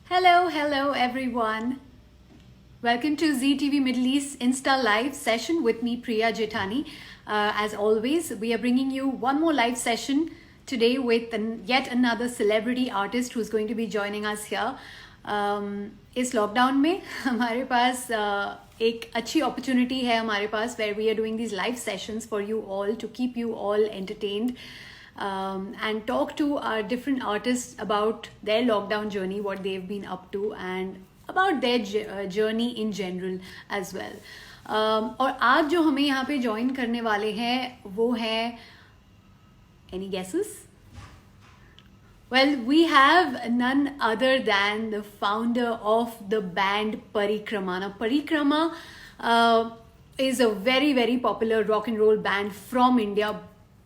Hello everyone. Welcome to ZTV Middle East Insta Live session with me, Priya Jethani. As always, we are bringing you one more live session today with yet another celebrity artist who's going to be joining us here. इस lockdown में हमारे पास एक अच्छी opportunity है हमारे पास where we are doing these live sessions for you all to keep you all entertained. And talk to our different artists about their lockdown journey, what they've been up to, and about their journey in general as well. और आज जो हमें यहाँ पे join करने वाले हैं वो है any guesses? Well, we have none other than the founder of the band Parikrama. Now, Parikrama is a very popular rock and roll band from India.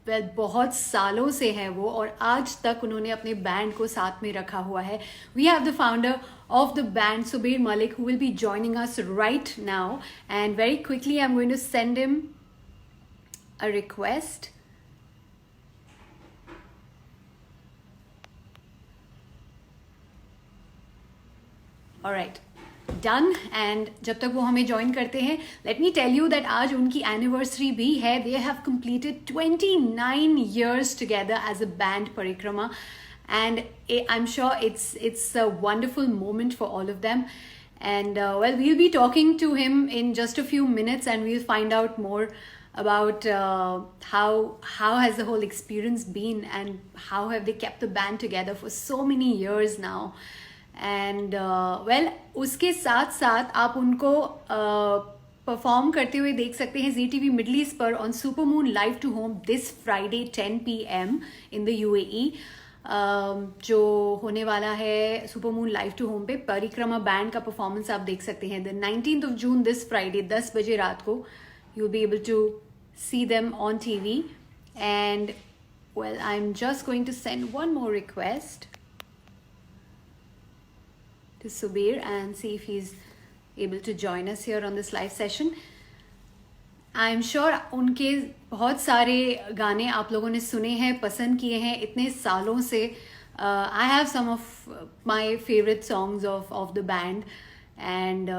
Well, बहुत सालों से है वो और आज तक उन्होंने अपने बैंड को साथ में रखा हुआ है. We have the founder of the band, Subir Malik, who will be joining us right now. And very quickly, I'm going to send him a request. All right. Done. And जब तक वो हमें ज्वाइन करते हैं, let me tell you that आज उनकी anniversary भी है. They have completed 29 years together as a band, Parikrama, and I'm sure it's a wonderful moment for all of them. And well, we'll be talking to him in just a few minutes, and we'll find out more about how has the whole experience been, and how have they kept the band together for so many years now. And well उसके साथ साथ आप उनको perform करते हुए देख सकते हैं ZTV मिडल ईस्ट पर on super moon live to home this Friday 10 PM in the UAE. जो होने वाला है super moon live to home पे परिक्रमा बैंड का परफॉर्मेंस आप देख सकते हैं the 19th of June this Friday 10 बजे रात को. You will be able to see them on TV. And well I am just going to send one more request to Subir and see if he's able to join us here on this live session. I'm sure उनके बहुत सारे गाने आप लोगों ने सुने हैं, पसंद किए हैं इतने सालों से. I have some of my favorite songs of the band, and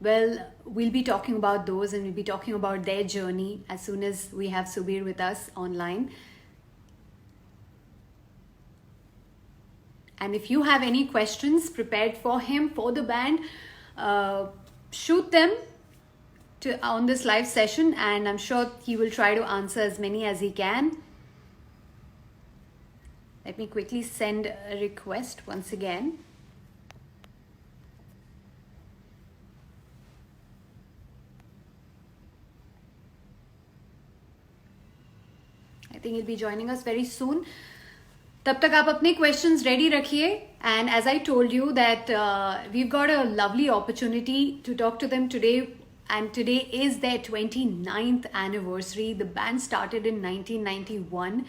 well, we'll be talking about those, and we'll be talking about their journey as soon as we have Subir with us online. And if you have any questions prepared for him, for the band, shoot them on this live session, and I'm sure he will try to answer as many as he can. Let me quickly send a request once again. I think he'll be joining us very soon. तब तक आप अपने questions ready रखिए. And as I told you that we've got a lovely opportunity to talk to them today, and today is their 29th anniversary. The band started in 1991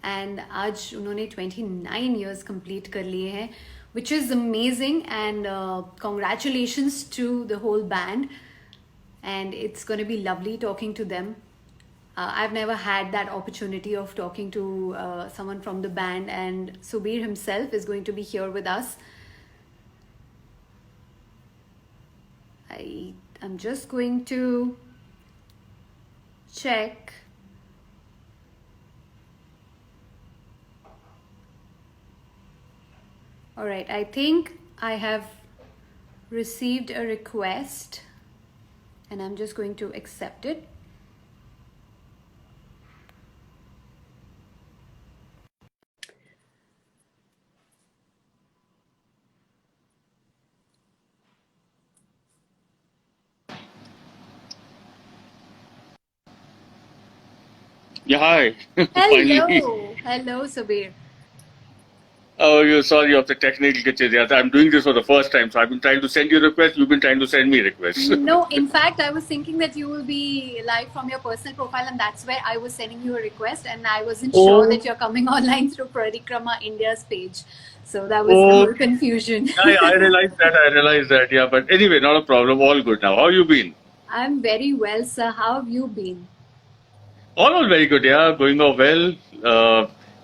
and आज उन्होंने 29 years complete कर लिए हैं, which is amazing. And congratulations to the whole band, and it's gonna be lovely talking to them. I've never had that opportunity of talking to someone from the band, and Subir himself is going to be here with us. I'm just going to check. All right, I think I have received a request, and I'm just going to accept it. Yeah, hi. Finally. Hello, Subir. Oh, you're sorry of the technical glitches. Yeah, I'm doing this for the first time, so I've been trying to send you requests. You've been trying to send me requests. No, in fact, I was thinking that you will be live from your personal profile, and that's where I was sending you a request, and I wasn't sure that you're coming online through Parikrama India's page. So that was the whole confusion. Yeah, I realized that. Yeah, but anyway, not a problem. All good now. How have you been? I'm very well, sir. How have you been? All very good. Yeah, going off well.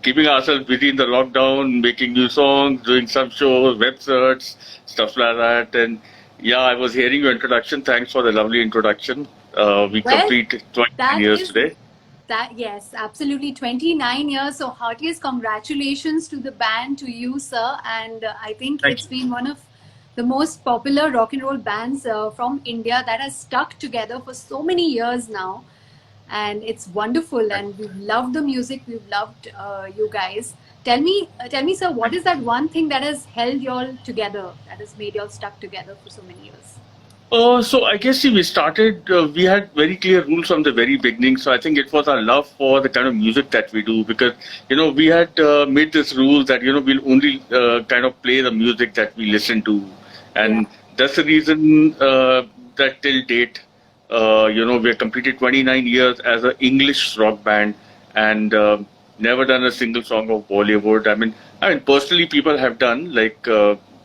keeping ourselves busy in the lockdown, making new songs, doing some shows, web search, stuff like that. And yeah, I was hearing your introduction. Thanks for the lovely introduction. We Well, complete 29 that years is today. that, yes, absolutely. 29 years. So, heartiest congratulations to the band, to you, sir. And I think Thank it's you. been one of the most popular rock and roll bands from India that has stuck together for so many years now. And it's wonderful. And we've loved the music. We've loved you guys. Tell me, sir, what is that one thing that has held y'all together, that has made y'all stuck together for so many years? So I guess see, we started, we had very clear rules from the very beginning. So I think it was our love for the kind of music that we do because, we had made this rule that, we'll only kind of play the music that we listen to. Yeah. And that's the reason that till date, we have completed 29 years as an English rock band and never done a single song of Bollywood. I mean, personally, people have done like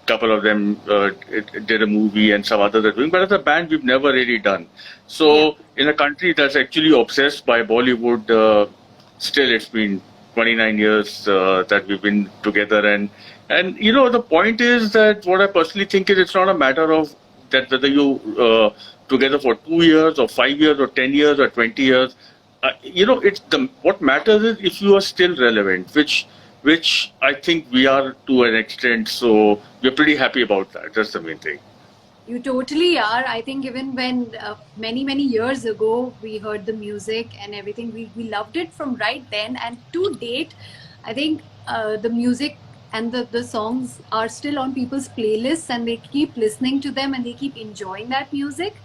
couple of them did a movie and some others are doing, but as a band, we've never really done. So in a country that's actually obsessed by Bollywood, still it's been 29 years that we've been together, and the point is that what I personally think is it's not a matter of that whether you together for 2 years or 5 years or 10 years or 20 years. It's the what matters is if you are still relevant, which I think we are to an extent. So we're pretty happy about that. That's the main thing. You totally are. I think even when many years ago we heard the music and everything, we loved it from right then. And to date, I think the music and the songs are still on people's playlists and they keep listening to them and they keep enjoying that music.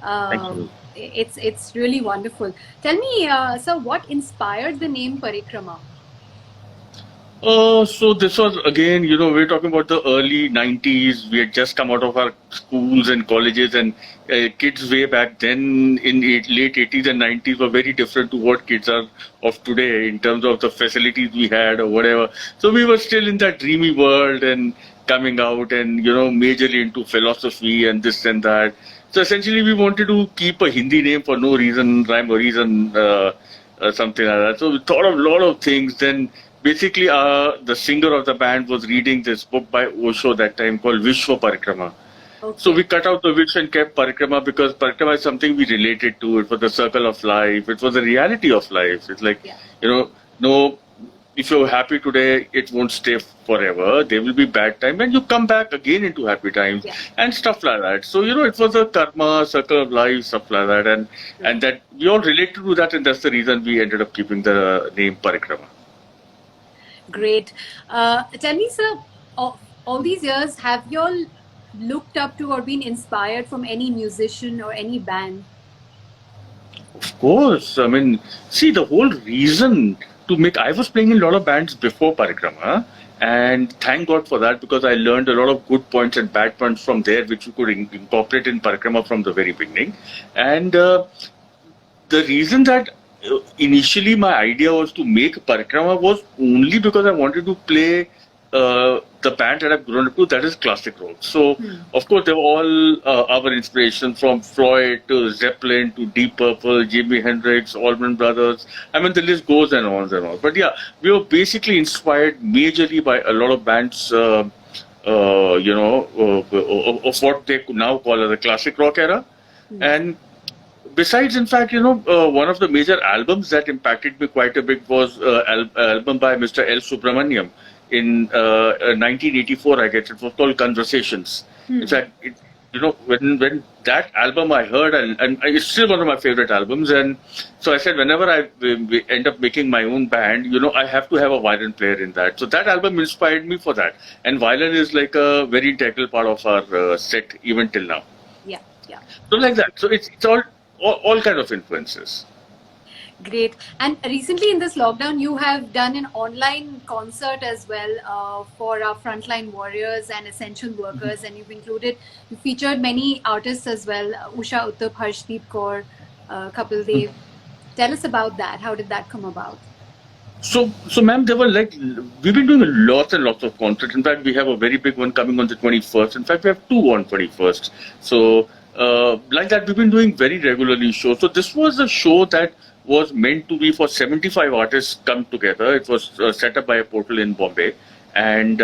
Thank you. It's really wonderful. Tell me, sir, what inspired the name Parikrama? So this was again, we're talking about the early 90s. We had just come out of our schools and colleges, and kids way back then in late 80s and 90s were very different to what kids are of today in terms of the facilities we had or whatever. So we were still in that dreamy world and coming out and, majorly into philosophy and this and that. So essentially we wanted to keep a Hindi name for no reason, rhyme or reason, something like that. So we thought of a lot of things. Then basically, the singer of the band was reading this book by Osho that time called Vishwa Parikrama. Okay. So we cut out the Vish and kept Parikrama because Parikrama is something we related to. It was the circle of life. It was the reality of life. It's like, no, if you're happy today, it won't stay forever. There will be bad time and you come back again into happy times and stuff like that. So, it was a karma, circle of life, stuff like that. And that we all related to that, and that's the reason we ended up keeping the name Parikrama. Great. Tell me, sir, all these years, have you all looked up to or been inspired from any musician or any band? Of course. I mean, see, the whole reason to make... I was playing in a lot of bands before Parikrama, and thank God for that because I learned a lot of good points and bad points from there, which you could incorporate in Parikrama from the very beginning. And the reason that initially my idea was to make Parikrama was only because I wanted to play the band that I've grown up to, that is classic rock. So, of course, they were all our inspiration, from Floyd to Zeppelin to Deep Purple, Jimi Hendrix, Allman Brothers. I mean, the list goes and on and on. But yeah, we were basically inspired majorly by a lot of bands, of what they now call as the classic rock era. And besides, in fact, one of the major albums that impacted me quite a bit was an album by Mr. L. Subramaniam in 1984, I guess. It was called Conversations. In fact, when that album I heard, and it's still one of my favorite albums, and so I said, whenever I end up making my own band, I have to have a violin player in that. So that album inspired me for that. And violin is like a very integral part of our set, even till now. Yeah. So like that. So it's all kind of influences. Great. And recently in this lockdown, you have done an online concert as well for our frontline warriors and essential workers, and you featured many artists as well, Usha Uttup, Harshdeep Kaur, Kapil Dev. Tell us about that. How did that come about? So ma'am, there were we've been doing lots and lots of concerts. In fact, we have a very big one coming on the 21st. In fact, we have two on 21st. So like that, we've been doing very regularly shows. So this was a show that was meant to be for 75 artists come together. It was set up by a portal in Bombay, and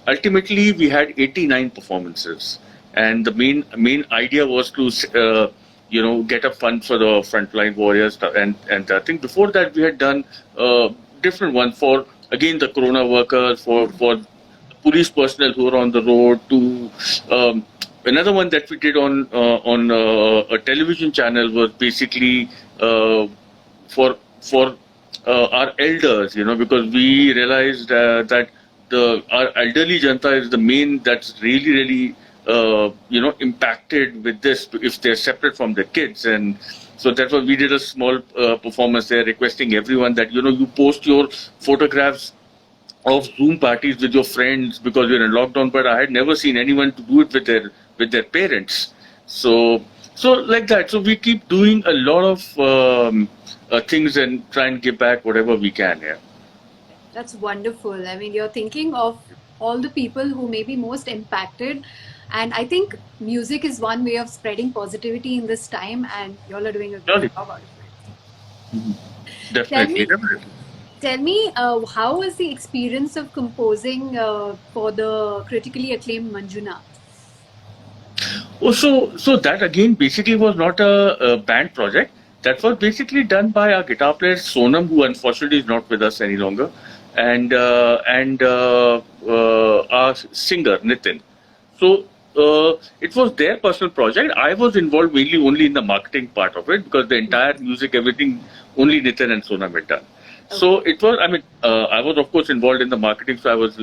ultimately we had 89 performances. And the main idea was to get a fund for the frontline warriors, and I think before that we had done different ones for again the corona workers, for police personnel who are on the road, to another one that we did on a television channel was basically for our elders, because we realized that our elderly janta is the main that's really impacted with this if they're separate from their kids. And so that's why we did a small performance there, requesting everyone that you post your photographs of Zoom parties with your friends, because we're in lockdown. But I had never seen anyone to do it with their parents. So like that. So we keep doing a lot of things and try and give back whatever we can. Yeah. That's wonderful. I mean, you're thinking of all the people who may be most impacted. And I think music is one way of spreading positivity in this time, and you all are doing a good job out of it. Definitely. Tell me, how was the experience of composing for the critically acclaimed Manjuna? Oh, so that again basically was not a band project. That was basically done by our guitar player Sonam, who unfortunately is not with us any longer, and our singer Nitin. So it was their personal project. I was involved mainly only in the marketing part of it, because the entire music, everything, only Nitin and Sonam had done. Okay. So it was, I was of course involved in the marketing, so I was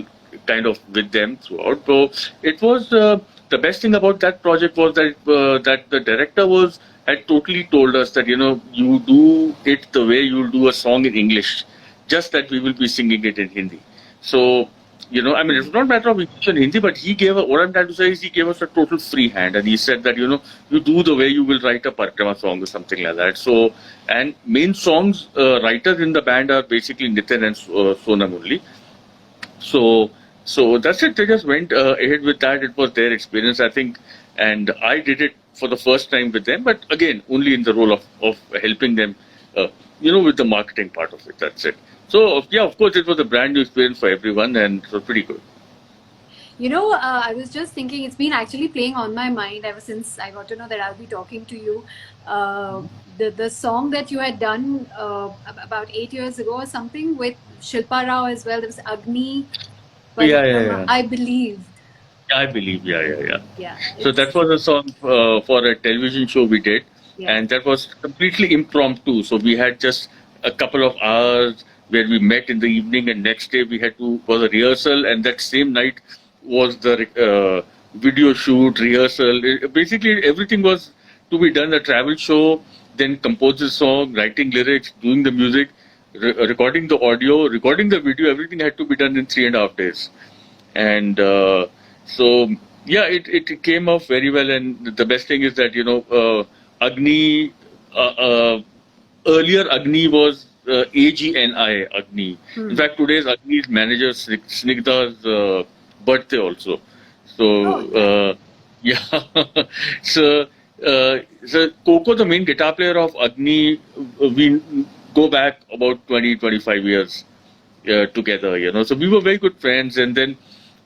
kind of with them throughout. So it was, the best thing about that project was that the director had totally told us that, you do it the way you'll do a song in English, just that we will be singing it in Hindi. So, it's not a matter of English and Hindi, but what I'm trying to say is he gave us a total free hand, and he said that, you do the way you will write a Parikrama song or something like that. So, and main songs writers in the band are basically Nitin and Sonam only. So that's it. They just went ahead with that. It was their experience, I think, and I did it for the first time with them, but again, only in the role of helping them, with the marketing part of it. That's it. So, yeah, of course, it was a brand new experience for everyone, and it was pretty good. I was just thinking, it's been actually playing on my mind ever since I got to know that I'll be talking to you. The song that you had done about 8 years ago or something with Shilpa Rao as well, there was Agni. Yeah. I believe. I believe, yeah. Yeah. So that was a song for a television show we did, and that was completely impromptu. So we had just a couple of hours where we met in the evening, and next day was a rehearsal, and that same night was the video shoot, rehearsal. Basically, everything was to be done, a travel show, then compose the song, writing lyrics, doing the music, recording the audio, recording the video, everything had to be done in 3.5 days. And so, yeah, it came off very well. And the best thing is that, Agni, earlier Agni was AGNI, Agni. In fact, today's Agni's manager, Snigdha's birthday also. So, yeah. So Coco, the main guitar player of Agni, we go back about 20-25 years together, So we were very good friends. And then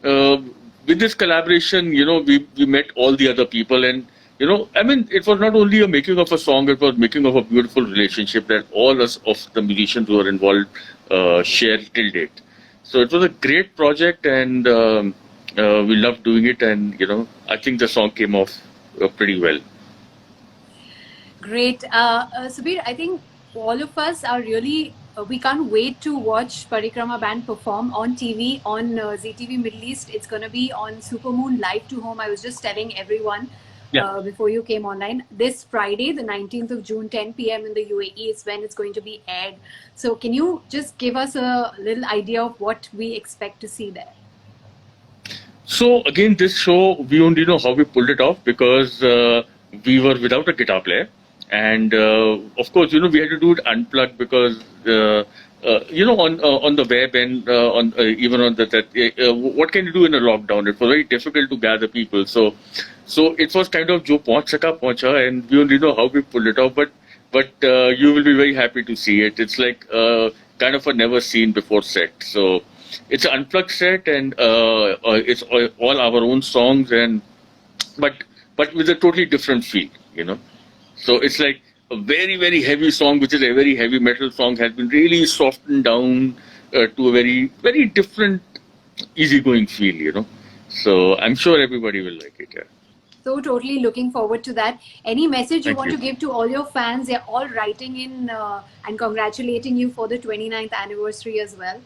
with this collaboration, we met all the other people. And, it was not only a making of a song, it was making of a beautiful relationship that all of the musicians who were involved shared till date. So it was a great project, and we loved doing it. And, I think the song came off pretty well. Great. Subir, I think all of us are really, we can't wait to watch Parikrama Band perform on TV, on ZTV Middle East. It's going to be on Supermoon Live to Home. I was just telling everyone before you came online. This Friday, the 19th of June, 10 p.m. in the UAE is when it's going to be aired. So can you just give us a little idea of what we expect to see there? So again, this show, we only know how we pulled it off because we were without a guitar player. And of course, we had to do it unplugged because, on the web and even on what can you do in a lockdown? It was very difficult to gather people. So it was kind of jo pahunch saka pahuncha, and we only know how we pulled it off. But but you will be very happy to see it. It's like kind of a never seen before set. So it's an unplugged set, and it's all our own songs, and but with a totally different feel, you know. So it's like a very, very heavy song, which is a very heavy metal song, has been really softened down to a very, very different, easygoing feel, you know. So I'm sure everybody will like it. Yeah. So totally looking forward to that. Any message you Thank want you. to give to all your fans? They're all writing in and congratulating you for the 29th anniversary as well.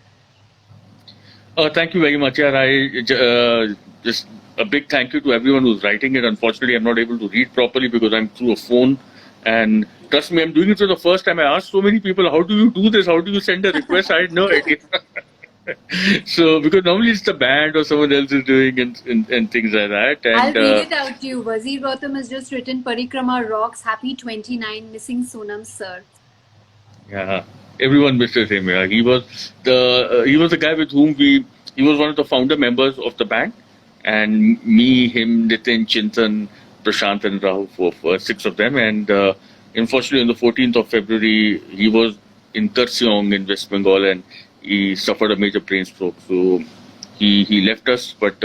Thank you very much. Yeah, just a big thank you to everyone who's writing it. Unfortunately, I'm not able to read properly because I'm through a phone. And trust me, I'm doing it for the first time. I asked so many people, how do you do this? How do you send a request? I had no idea. So, because normally it's the band or someone else is doing and things like that. I'll And read it out to you. Wazir Gautam has just written Parikrama rocks. Happy 29, missing Sonam sir. yeah, everyone misses him. Yeah, he was the guy with whom he was one of the founder members of the band, and me, him, Nitin, Chintan, Prashant, and Rahul, four, six of them. And unfortunately, on the 14th of February, he was in Kurseong in West Bengal, and he suffered a major brain stroke. So he left us, but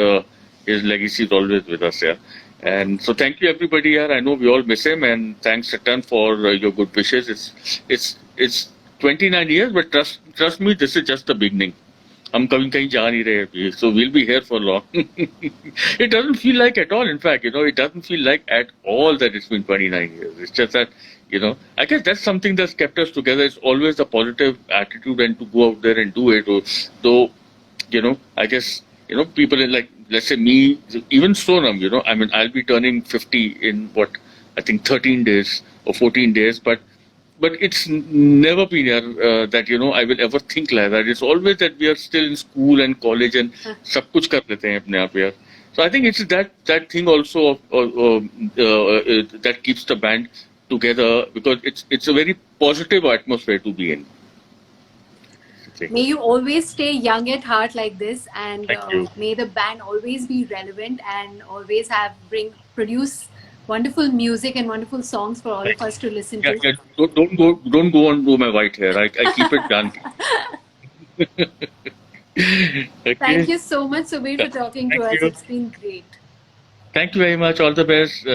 his legacy is always with us. Yeah. And so thank you everybody here. I know we all miss him, and thanks a ton for your good wishes. It's 29 years, but trust me, this is just the beginning. हम कभी कहीं जा नहीं रहे अभी, so we'll be here for long. It doesn't feel like at all. In fact, you know, it doesn't feel like at all that it's been 29 years. It's just that, you know, I guess that's something that's kept us together. It's always the positive attitude and to go out there and do it. Though, you know, I guess, you know, people in like, let's say me, even Sonam, you know, I mean, I'll be turning 50 in what, I think 13 days or 14 days, but it's never been that, you know, I will ever think like that. It's always that we are still in school and college and सब कुछ कर लेते हैं अपने आप यार. So I think it's that thing also that keeps the band together, because it's a very positive atmosphere to be in. May you always stay young at heart like this, and Thank you. may the band always be relevant and always produce wonderful music and wonderful songs for all of us to listen Yeah, to. yeah. Don't go on to my white hair. I keep it done. Okay. Thank you so much, Subir, for talking to us. Thank you. It's been great. Thank you very much. All the best.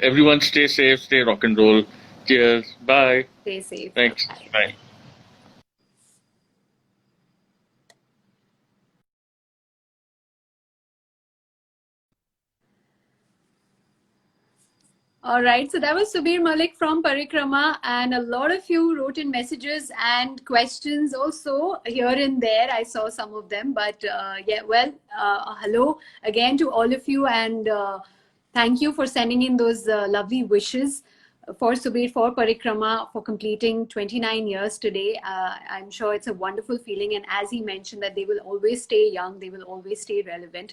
Everyone stay safe, stay rock and roll. Cheers. Bye. Stay safe. Thanks. Bye. Bye. All right, so that was Subir Malik from Parikrama, and a lot of you wrote in messages and questions also here and there. I saw some of them, but yeah, well, hello again to all of you, and thank you for sending in those lovely wishes for Subir, for Parikrama, for completing 29 years today. I'm sure it's a wonderful feeling, and as he mentioned, that they will always stay young, they will always stay relevant.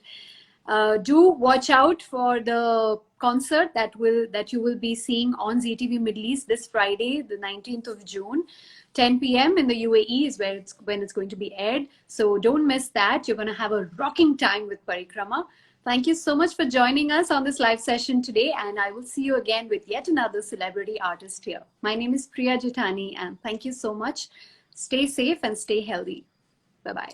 Do watch out for the concert that you will be seeing on ZTV Middle East this Friday, the 19th of June, 10 p.m. in the UAE is when it's going to be aired. So don't miss that. You're going to have a rocking time with Parikrama. Thank you so much for joining us on this live session today, and I will see you again with yet another celebrity artist here. My name is Priya Jethani, and thank you so much. Stay safe and stay healthy. Bye-bye.